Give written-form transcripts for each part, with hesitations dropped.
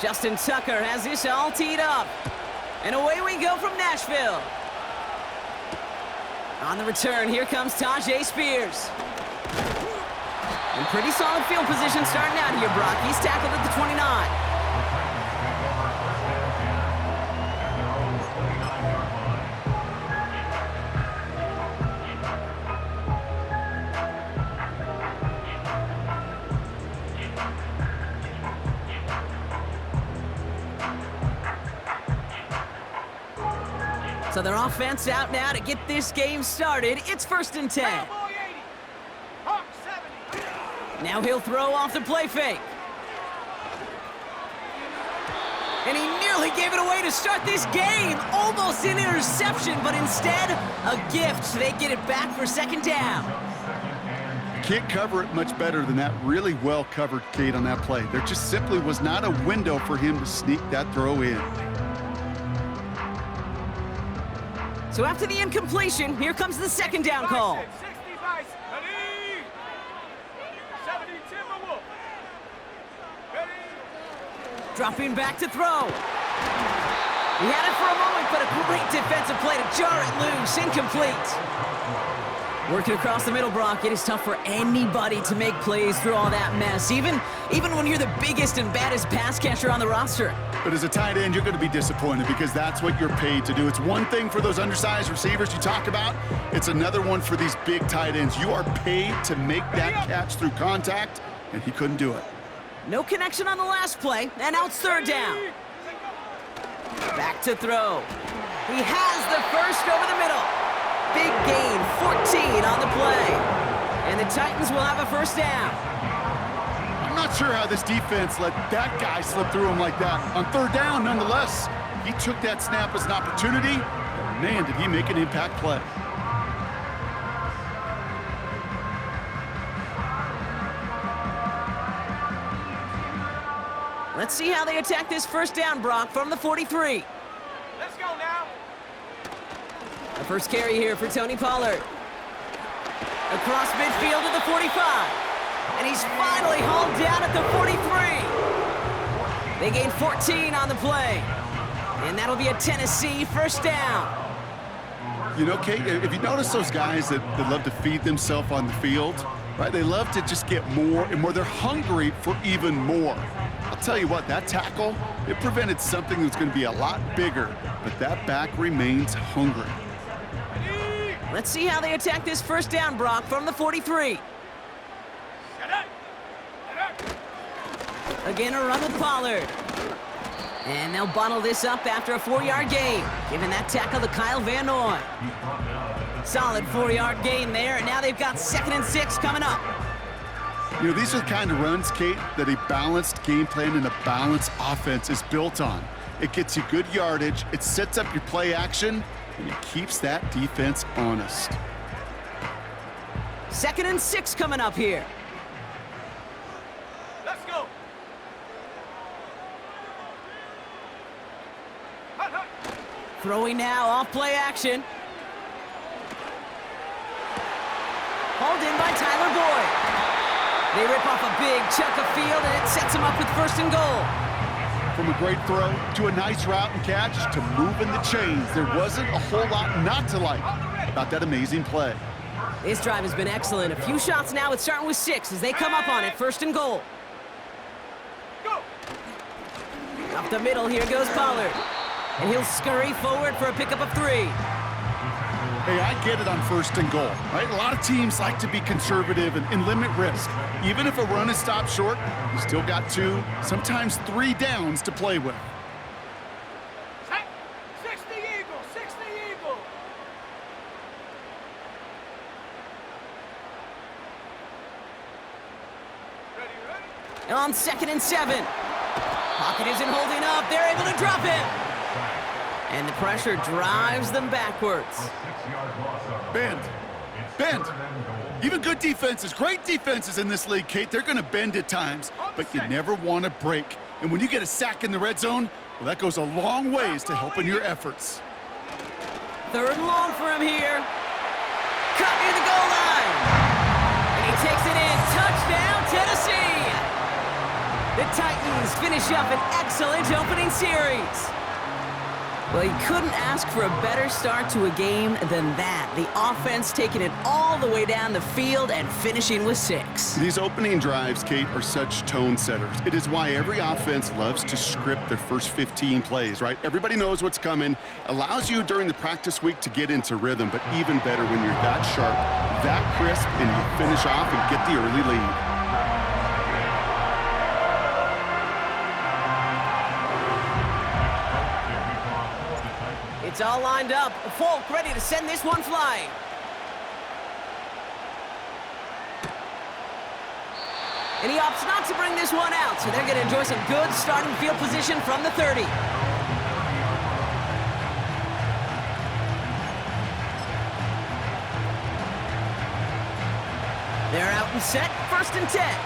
Justin Tucker has this all teed up. And away we go from Nashville. On the return, here comes Tajay Spears. In pretty solid field position starting out here, Brock. He's tackled at the 29. So their offense out now to get this game started. It's 1st and 10. Now he'll throw off the play fake. And he nearly gave it away to start this game. Almost an interception, but instead, a gift. They get it back for 2nd down. Can't cover it much better than that. Really well covered, Kate, on that play. There just simply was not a window for him to sneak that throw in. So after the incompletion, here comes the 2nd down call. Dropping back to throw. He had it for a moment, but a great defensive play to jar it loose. Incomplete. Working across the middle, Brock. It is tough for anybody to make plays through all that mess, even when you're the biggest and baddest pass catcher on the roster. But as a tight end, you're going to be disappointed because that's what you're paid to do. It's one thing for those undersized receivers you talk about. It's another one for these big tight ends. You are paid to make that catch through contact, and he couldn't do it. No connection on the last play, and now it's 3rd down. Back to throw. He has the first over the middle. Big gain, 14 on the play. And the Titans will have a 1st down. I'm not sure how this defense let that guy slip through him like that. On 3rd down, nonetheless, he took that snap as an opportunity. And man, did he make an impact play. Let's see how they attack this 1st down, Brock, from the 43. Let's go now. The first carry here for Tony Pollard. Across midfield to the 45. And he's finally hauled down at the 43. They gain 14 on the play. And that'll be a Tennessee 1st down. You know, Kate, if you notice those guys that love to feed themselves on the field, right? They love to just get more and more. They're hungry for even more. I'll tell you what, that tackle, it prevented something that's going to be a lot bigger, but that back remains hungry. Let's see how they attack this 1st down, Brock, from the 43. Again, a run with Pollard. And they'll bottle this up after a 4-yard gain, giving that tackle to Kyle Van Noy. Solid 4-yard gain there, and now they've got 2nd and 6 coming up. You know, these are the kind of runs, Kate, that a balanced game plan and a balanced offense is built on. It gets you good yardage, it sets up your play action, and it keeps that defense honest. 2nd and 6 coming up here. Let's go. Throwing now, off play action. Hauled in by Tyler Boyd. They rip off a big chunk of field, and it sets them up with 1st and goal. From a great throw to a nice route and catch to moving the chains, there wasn't a whole lot not to like about that amazing play. This drive has been excellent. A few shots now. It's starting with 6 as they come up on it. 1st and goal. Go. Up the middle, here goes Pollard. And he'll scurry forward for a pickup of 3. Hey, I get it on 1st and goal, right? A lot of teams like to be conservative and limit risk. Even if a run is stopped short, you still got 2, sometimes 3 downs to play with. 60 Eagle, 60 Eagle. Ready? On 2nd and 7. Pocket isn't holding up. They're able to drop him. And the pressure drives them backwards. Bend. Even good defenses, great defenses in this league, Kate, they're going to bend at times, but you never want to break. And when you get a sack in the red zone, well, that goes a long ways to helping your efforts. 3rd and long for him here. Cut near the goal line. And he takes it in. Touchdown, Tennessee. The Titans finish up an excellent opening series. Well, you couldn't ask for a better start to a game than that. The offense taking it all the way down the field and finishing with 6. These opening drives, Kate, are such tone setters. It is why every offense loves to script their first 15 plays, right? Everybody knows what's coming. Allows you during the practice week to get into rhythm, but even better when you're that sharp, that crisp, and you finish off and get the early lead. It's all lined up. Folk ready to send this one flying. And he opts not to bring this one out, so they're going to enjoy some good starting field position from the 30. They're out and set, 1st and 10.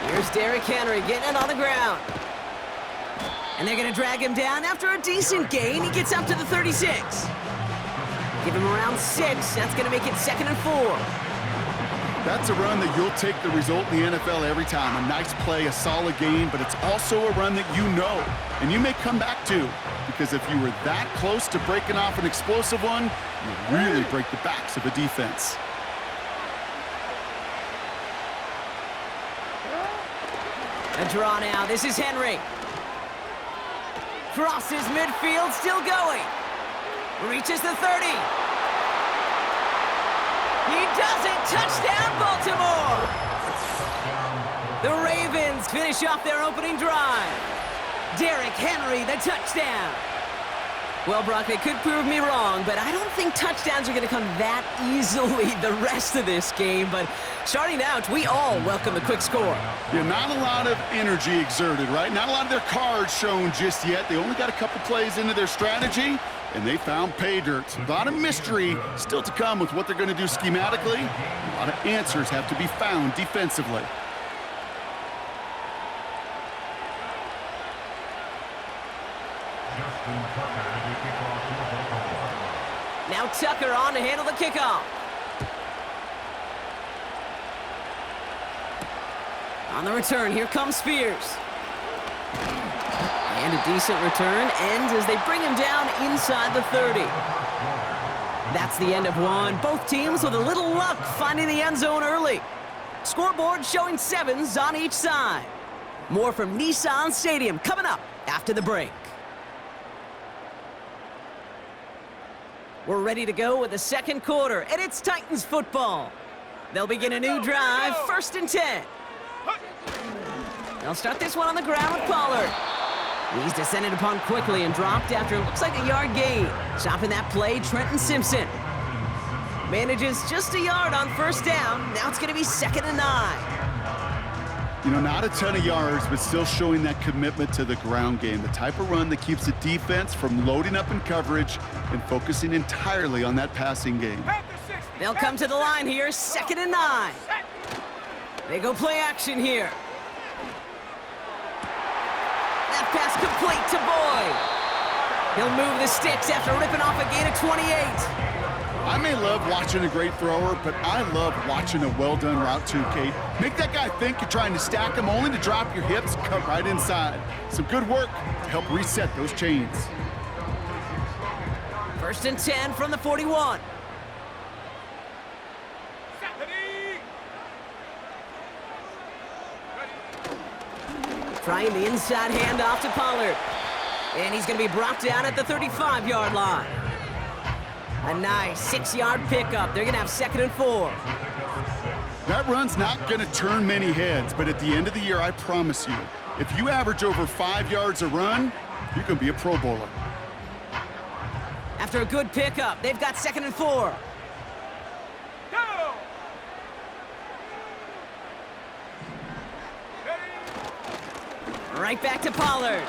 Here's Derrick Henry getting it on the ground. And they're going to drag him down after a decent gain. He gets up to the 36. Give him around 6. That's going to make it 2nd and 4. That's a run that you'll take the result in the NFL every time. A nice play, a solid game, but it's also a run that you know, and you may come back to, because if you were that close to breaking off an explosive one, you really break the backs of a defense. A draw now. This is Henry. Crosses midfield, still going. Reaches the 30. He does it! Touchdown, Baltimore! The Ravens finish off their opening drive. Derrick Henry, the touchdown. Well, Brock, they could prove me wrong, but I don't think touchdowns are going to come that easily the rest of this game. But starting out, we all welcome the quick score. Yeah, not a lot of energy exerted, right? Not a lot of their cards shown just yet. They only got a couple plays into their strategy, and they found pay dirt. A lot of mystery still to come with what they're going to do schematically. A lot of answers have to be found defensively. Now Tucker on to handle the kickoff. On the return, here comes Spears. And a decent return ends as they bring him down inside the 30. That's the end of one. Both teams with a little luck finding the end zone early. Scoreboard showing 7s on each side. More from Nissan Stadium coming up after the break. We're ready to go with the second quarter, and it's Titans football. They'll begin a new drive, 1st and 10. They'll start this one on the ground with Pollard. He's descended upon quickly and dropped after it looks like a yard gain. Stopping that play, Trenton Simpson. Manages just a yard on 1st down. Now it's going to be 2nd and 9. You know, not a ton of yards, but still showing that commitment to the ground game. The type of run that keeps the defense from loading up in coverage and focusing entirely on that passing game. They'll come to the line here, 2nd and 9. They go play action here. That pass complete to Boyd. He'll move the sticks after ripping off a gain of 28. I may love watching a great thrower, but I love watching a well-done route too, Kate. Make that guy think you're trying to stack him only to drop your hips, cut right inside. Some good work to help reset those chains. 1st and 10 from the 41. Trying the inside handoff to Pollard. And he's going to be brought down at the 35-yard line. A nice 6-yard pickup. They're going to have 2nd and 4. That run's not going to turn many heads, but at the end of the year, I promise you, if you average over 5 yards a run, you can be a Pro Bowler. After a good pickup, they've got 2nd and 4. Go! Right back to Pollard.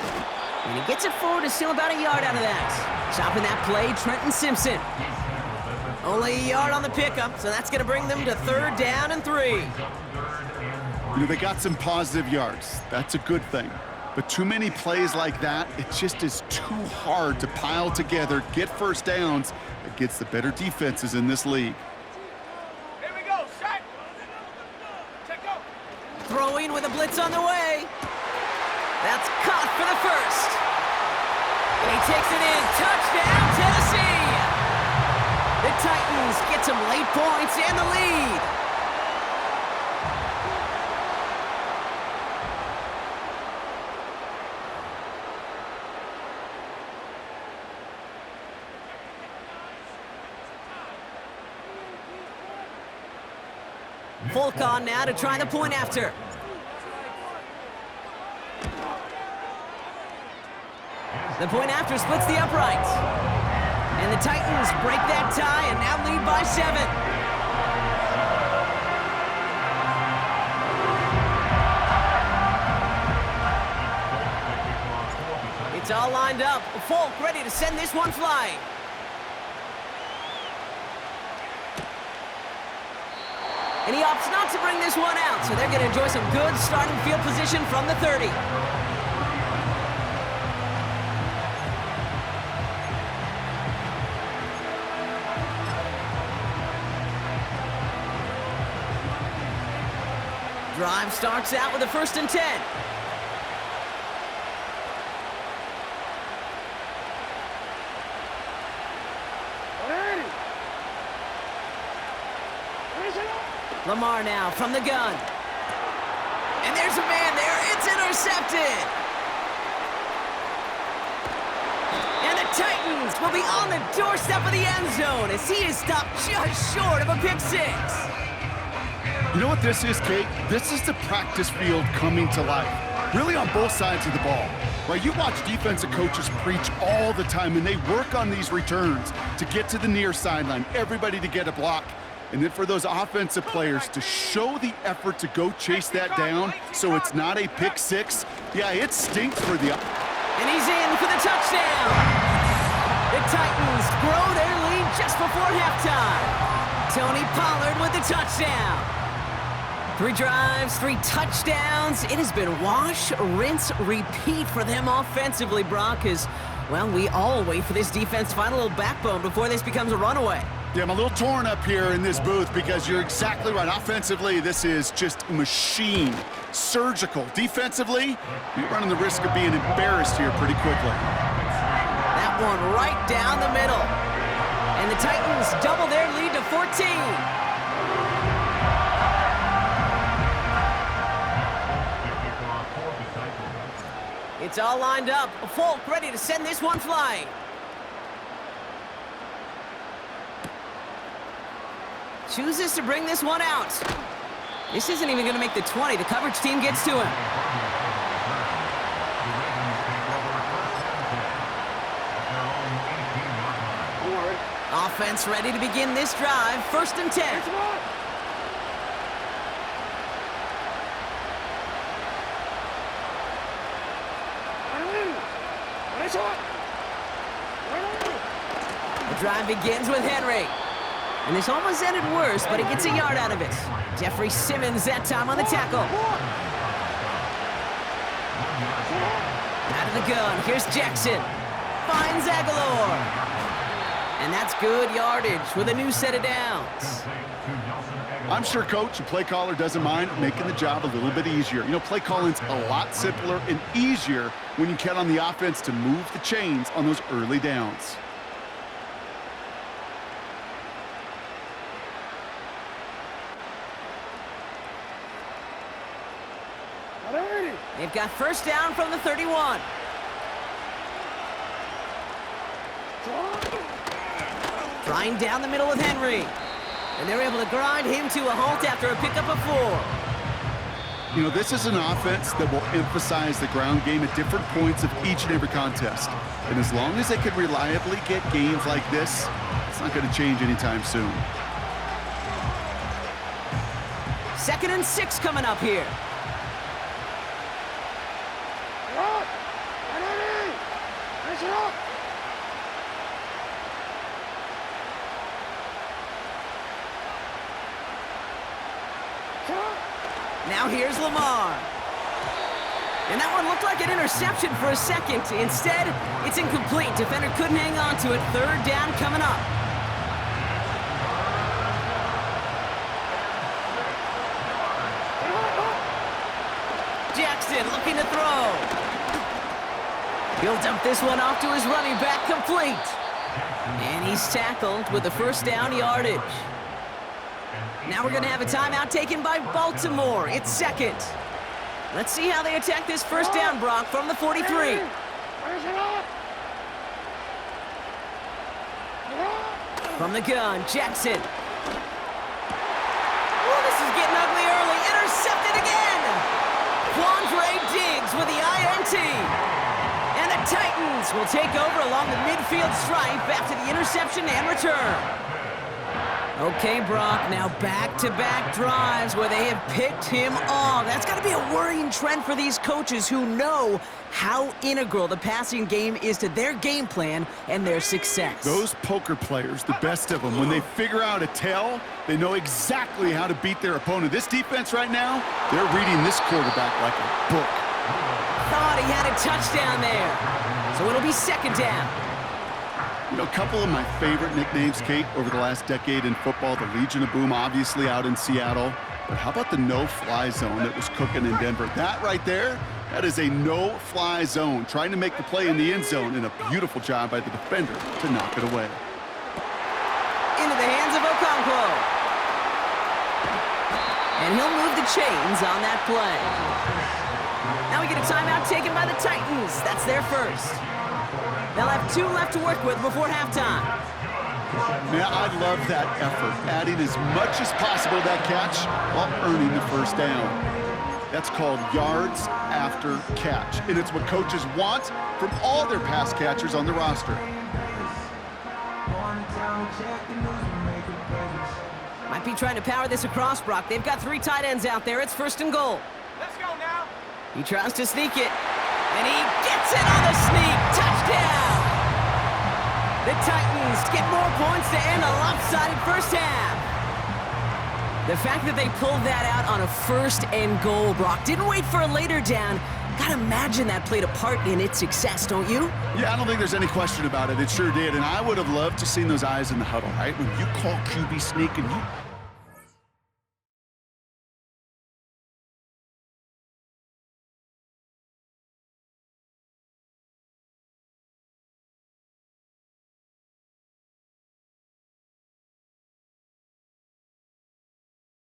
And he gets it forward to still about a yard out of that. Stopping that play, Trenton Simpson. Only a yard on the pickup, so that's going to bring them to 3rd down and 3. You know, they got some positive yards. That's a good thing. But too many plays like that, it just is too hard to pile together, get first downs against the better defenses in this league. Here we go, set. Check go. Throwing with a blitz on the way. That's caught for the first. And he takes it in. Touchdown, Tennessee! The Titans get some late points and the lead. Folk on now to try the point after. The point after splits the uprights. And the Titans break that tie and now lead by 7. It's all lined up. Folk ready to send this one flying. And he opts not to bring this one out, so they're going to enjoy some good starting field position from the 30. Drive starts out with a 1st and 10. Lamar now from the gun. And there's a man there. It's intercepted. And the Titans will be on the doorstep of the end zone as he is stopped just short of a pick 6. You know what this is, Kate? This is the practice field coming to life, really on both sides of the ball. Right, you watch defensive coaches preach all the time, and they work on these returns to get to the near sideline, everybody to get a block. And then for those offensive players to show the effort to go chase that down so it's not a pick 6, yeah, it stinks for the... And he's in for the touchdown. The Titans grow their lead just before halftime. Tony Pollard with the touchdown. 3 drives, 3 touchdowns. It has been wash, rinse, repeat for them offensively, Brock, as, well, we all wait for this defense to find a little backbone before this becomes a runaway. Yeah, I'm a little torn up here in this booth because you're exactly right. Offensively, this is just a machine. Surgical. Defensively, you're running the risk of being embarrassed here pretty quickly. That one right down the middle. And the Titans double their lead to 14. It's all lined up. Folk ready to send this one flying. Chooses to bring this one out. This isn't even going to make the 20. The coverage team gets to him. Offense ready to begin this drive. 1st and 10. The drive begins with Henry. And this almost ended worse, but he gets a yard out of it. Jeffrey Simmons that time on the tackle. Out of the gun, here's Jackson. Finds Aguilar. And that's good yardage with a new set of downs. I'm sure coach and play caller doesn't mind making the job a little bit easier. You know, play calling's a lot simpler and easier when you count on the offense to move the chains on those early downs. They've got 1st down from the 31. Trying down the middle with Henry. And they're able to grind him to a halt after a pickup of 4. You know, this is an offense that will emphasize the ground game at different points of each and every contest. And as long as they can reliably get games like this, it's not going to change anytime soon. 2nd and 6 coming up here. Now here's Lamar. And that one looked like an interception for a second. Instead, it's incomplete. Defender couldn't hang on to it. Third down coming up. Jackson looking to throw. He'll dump this one off to his running back, complete. And he's tackled with the first down yardage. Now we're going to have a timeout taken by Baltimore. It's second. Let's see how they attack this first down, Brock, from the 43. From the gun, Jackson. Oh, this is getting ugly early. Intercepted again. Quandre Diggs with the INT. And the Titans will take over along the midfield stripe after the interception and return. Okay, Brock, now back-to-back drives where they have picked him off. That's got to be a worrying trend for these coaches who know how integral the passing game is to their game plan and their success. Those poker players, the best of them, when they figure out a tell, they know exactly how to beat their opponent. This defense right now, they're reading this quarterback like a book. Thought he had a touchdown there. So it'll be second down. You know, a couple of my favorite nicknames, Kate, over the last decade in football, the Legion of Boom, obviously out in Seattle. But how about the no-fly zone that was cooking in Denver? That right there, that is a no-fly zone, trying to make the play in the end zone, and a beautiful job by the defender to knock it away. Into the hands of Okonkwo. And he'll move the chains on that play. Now we get a timeout taken by the Titans. That's their first. They'll have 2 left to work with before halftime. Man, I love that effort, adding as much as possible to that catch while earning the first down. That's called yards after catch, and it's what coaches want from all their pass catchers on the roster. Might be trying to power this across, Brock. They've got 3 tight ends out there. It's first and goal. Let's go now. He tries to sneak it, and he gets it on the sneak. Touchdown! The Titans get more points to end a lopsided first half. The fact that they pulled that out on a first and goal, Brock, didn't wait for a later down. Gotta imagine that played a part in its success, don't you? Yeah, I don't think there's any question about it. It sure did, and I would have loved to seen those eyes in the huddle, right? When you call QB sneak and you